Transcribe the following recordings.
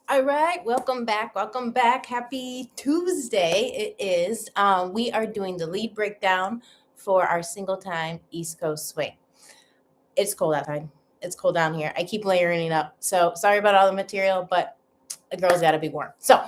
All right, welcome back. Welcome back. Happy Tuesday. It is. We are doing the lead breakdown for our single time East Coast swing. It's cold outside. It's cold down here. I keep layering it up. So sorry about all the material, but the girls got to be warm. So,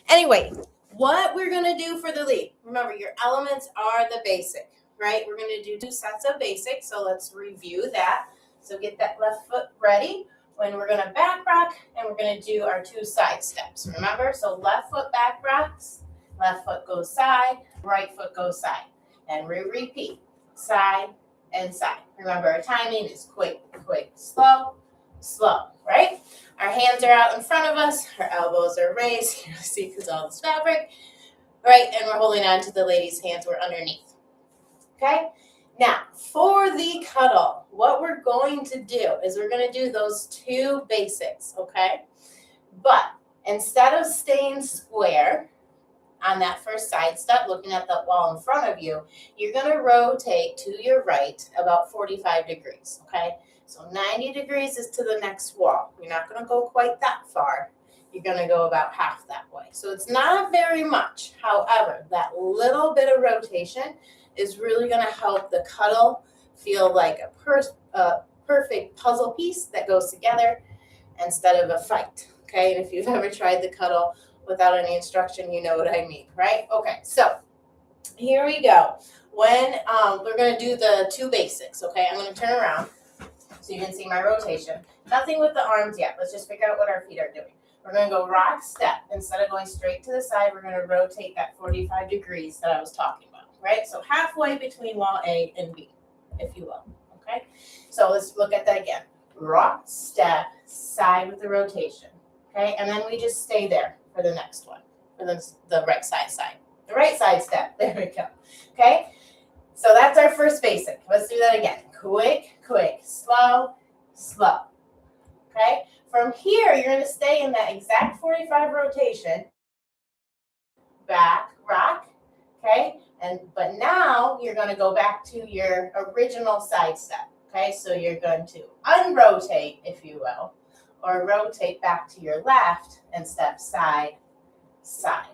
anyway, what we're going to do for the lead. Remember, your elements are the basic, right? We're going to do 2 sets of basics. So let's review that. So get that left foot ready. When we're going to back rock and we're going to do our 2 side steps. Remember? So left foot back rocks, left foot goes side, right foot goes side. And we repeat side and side. Remember, our timing is quick, quick, slow, slow, right? Our hands are out in front of us. Our elbows are raised. You see, because all this fabric, right? And we're holding on to the lady's hands. We're underneath. Okay? Now, for the cuddle, what we're going to do is we're going to do those 2 basics, okay? But instead of staying square on that first side step, looking at the wall in front of you, you're going to rotate to your right about 45 degrees, okay? So 90 degrees is to the next wall. You're not going to go quite that far. You're going to go about half that way. So it's not very much. However, that little bit of rotation is really going to help the cuddle feel like a perfect puzzle piece that goes together instead of a fight, okay? And if you've ever tried the cuddle without any instruction, you know what I mean, right? Okay, so here we go. When we're going to do the 2 basics, okay? I'm going to turn around so you can see my rotation. Nothing with the arms yet. Let's just figure out what our feet are doing. We're going to go rock step. Instead of going straight to the side, we're going to rotate that 45 degrees that I was talking about, right? So halfway between wall A and B, if you will, okay? So let's look at that again. Rock step, side with the rotation, okay? And then we just stay there for the next one, for the right side. The right side step, there we go, okay? So that's our first basic. Let's do that again. Quick, quick, slow, slow, okay? From here, you're going to stay in that exact 45 rotation, back, rock, okay? But now you're going to go back to your original side step, okay? So you're going to unrotate, if you will, or rotate back to your left and step side, side,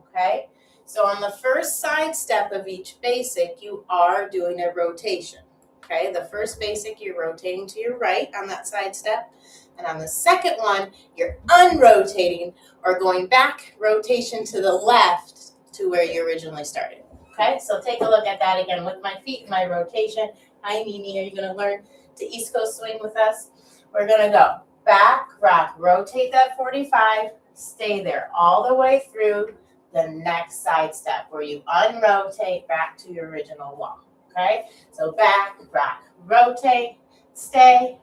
okay? So on the first side step of each basic, you are doing a rotation, okay? The first basic, you're rotating to your right on that side step. And on the second one, you're unrotating or going back rotation to the left to where you originally started, okay? So take a look at that again with my feet and my rotation. Hi, Mimi, are you going to learn to East Coast swing with us? We're going to go back, rock, rotate that 45, stay there all the way through the next side step where you unrotate back to your original wall, okay? So back, rock, rotate, stay,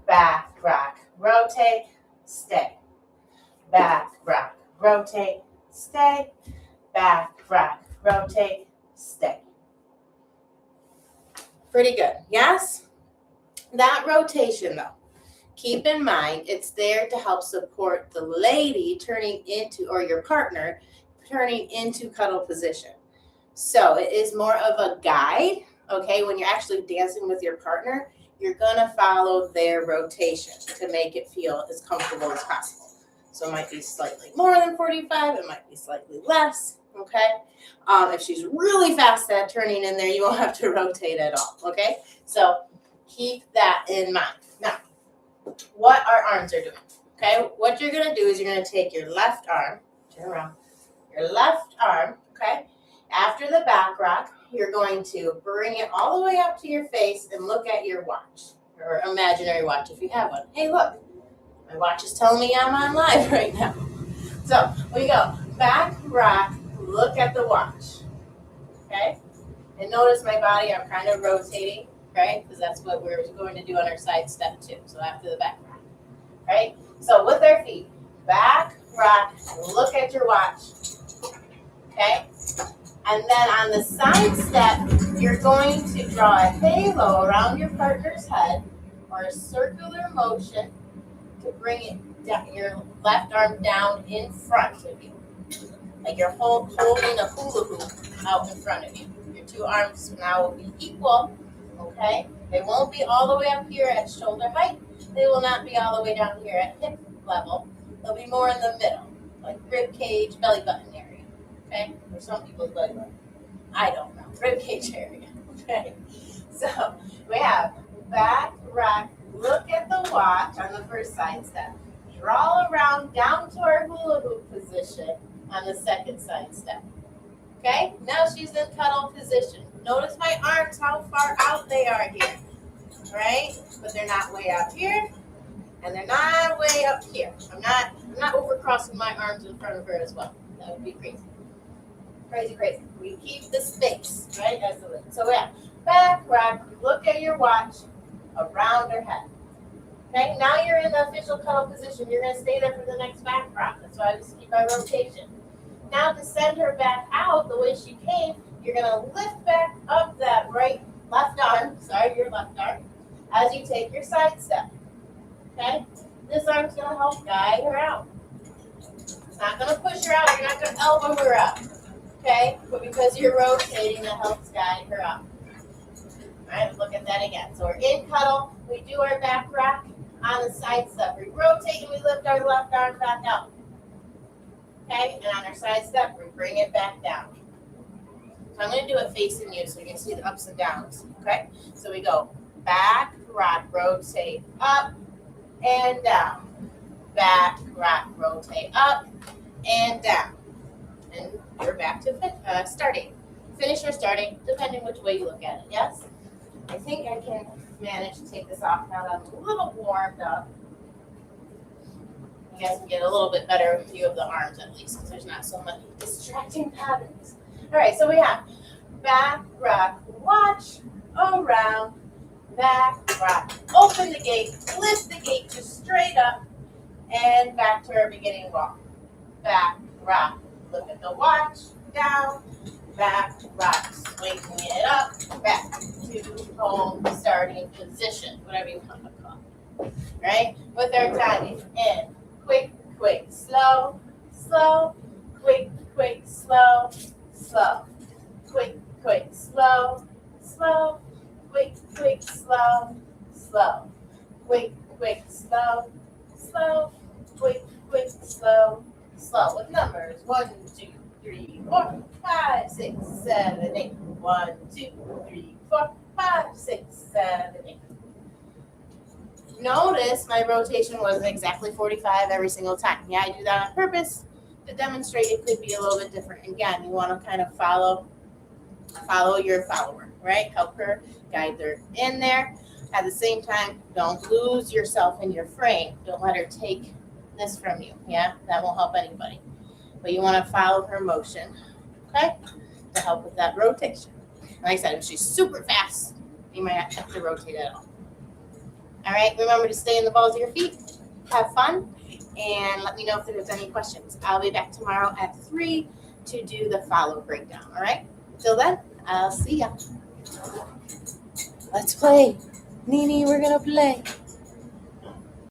back, rock, rotate, stay, back, rock, rotate, stay, back, rock, rotate, stay. Pretty good, yes? That rotation though, keep in mind it's there to help support the lady turning into, or your partner, turning into cuddle position. So it is more of a guide, okay? When you're actually dancing with your partner, you're gonna follow their rotation to make it feel as comfortable as possible. So it might be slightly more than 45, it might be slightly less, okay? If she's really fast at turning in there, you won't have to rotate at all, okay? So keep that in mind. Now, what our arms are doing, okay? What you're gonna do is you're gonna take your left arm, turn around, your left arm, okay? After the back rock, you're going to bring it all the way up to your face and look at your watch, or imaginary watch if you have one. Hey, look, my watch is telling me I'm on live right now. So we go back rock, look at the watch, okay? And notice my body, I'm kind of rotating, right? Because that's what we're going to do on our side step too. So after the back rock, right? So with our feet, back rock, look at your watch, okay? And then on the side step, you're going to draw a halo around your partner's head or a circular motion to bring it down, your left arm down in front of you. Like you're holding a hula hoop out in front of you. Your 2 arms now will be equal, okay? They won't be all the way up here at shoulder height. They will not be all the way down here at hip level. It'll be more in the middle, like rib cage, belly button area. Okay? For some people's belly button. I don't know. Rib cage area. Okay? So we have back, rock, look at the watch on the first side step. Draw around down to our hula hoop position on the second side step. Okay? Now she's in cuddle position. Notice my arms, how far out they are here. Right? But they're not way out here. And they're not way up here. I'm not overcrossing my arms in front of her as well. That would be crazy. Crazy. We keep the space, right? As the lid. So yeah, back rock, look at your watch around her head. Okay, now you're in the official cuddle position. You're gonna stay there for the next back rock. That's why I just keep my rotation. Now to send her back out the way she came, you're gonna lift back up that left arm, your left arm, as you take your side step. Okay? This arm's going to help guide her out. It's not going to push her out. You're not going to elbow her out. Okay? But because you're rotating, that helps guide her out. All right, look at that again. So we're in cuddle. We do our back rock on the side step. We rotate and we lift our left arm back out. Okay? And on our side step, we bring it back down. So I'm going to do it facing you so you can see the ups and downs. Okay? So we go back, rock, rotate, up, and down. Back, rock, rotate, up, and down. And you're back to starting. Finish or starting, depending which way you look at it, yes? I think I can manage to take this off now that I'm a little warmed up. You guys can get a little bit better view of the arms at least, because there's not so many distracting patterns. All right, so we have back, rock, watch, around, back, rock, open the gate, lift the gate to straight up, and back to our beginning walk. Back, rock, look at the watch, down, back, rock, swinging it up, back to home starting position, whatever you want to call it. Right? With our timing in quick, slow, quick, slow, quick, slow, quick, slow, quick, slow, with numbers 1, 2, 3, 4, 5, 6, 7, 8. 1, 2, 3, 4, 5, 6, 7, 8. Notice my rotation wasn't exactly 45 every single time. Yeah, I do that on purpose to demonstrate it could be a little bit different. Again, you want to kind of follow your follower, right? Help her, guide her in there. At the same time, don't lose yourself in your frame. Don't let her take this from you. Yeah, that won't help anybody. But you want to follow her motion, okay, to help with that rotation. Like I said, if she's super fast, you might not have to rotate at all. All right, remember to stay in the balls of your feet. Have fun, and let me know if there's any questions. I'll be back tomorrow at 3 to do the follow breakdown, all right? Till then, I'll see ya. Let's play. Nene, we're going to play.